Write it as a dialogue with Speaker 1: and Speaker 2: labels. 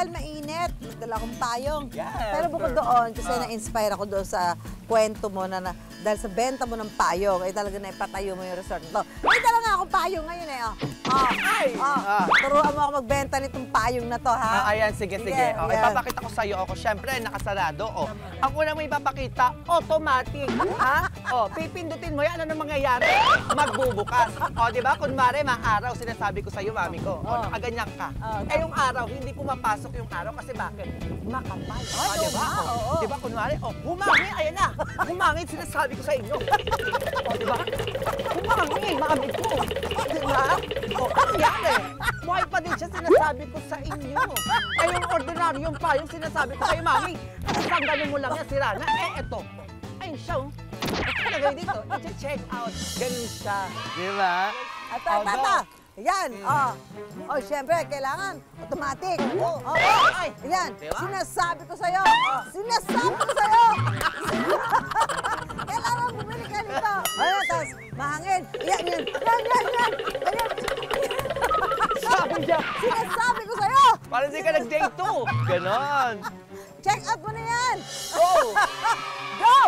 Speaker 1: dahil mainit, nagdala akong payong.
Speaker 2: Yes,
Speaker 1: Pero bukod doon, kasi na-inspire ako doon sa kwento mo na dahil sa benta mo ng payong, ay talaga na ipatayo mo yung resort na to. May dala nga akong payong ngayon eh. Turuan mo ako magbenta nitong payong na to, ha?
Speaker 2: Ayan, sige. Okay, papakita ko sa'yo. Siyempre, nakasarado. Ang una mo ipapakita, automatic. Ha? Pipindutin mo yan. Ano mangyayari? Magbubukas. Di ba? Kunwari, araw, sinasabi ko sa'yo, mami ko. Nakaganyan ka. Yung araw, hindi pumapasok yung araw kasi bakit? Makapal. Di ba? Di ba? Kunwari, humangin. Ayan na. Humangin, sinasabi ko sa inyo. Di ba? Humangin, mami ko. Di ba? Ano yan eh? Buhay pa din siya, sinasabi ko sa inyo. Yung ordinaryong pa, yung sinasabi ko kayo, mami. Isang gano'n mo lang yan, sira na. Eto. Ayun siya. Lagay dito, i-check out. Ganun siya. Di ba?
Speaker 1: Ata. Yan. Siyempre, kailangan automatic. Yan. Sinasabi ko sa'yo. Kailangan bumili ka nito. Ayan, tapos mahangin. Yan.
Speaker 2: Sabi niya.
Speaker 1: Sinasabi ko sa'yo.
Speaker 2: Parang hindi ka nag-day 2. Ganon.
Speaker 1: Check out mo na yan.
Speaker 2: Go!
Speaker 1: Go!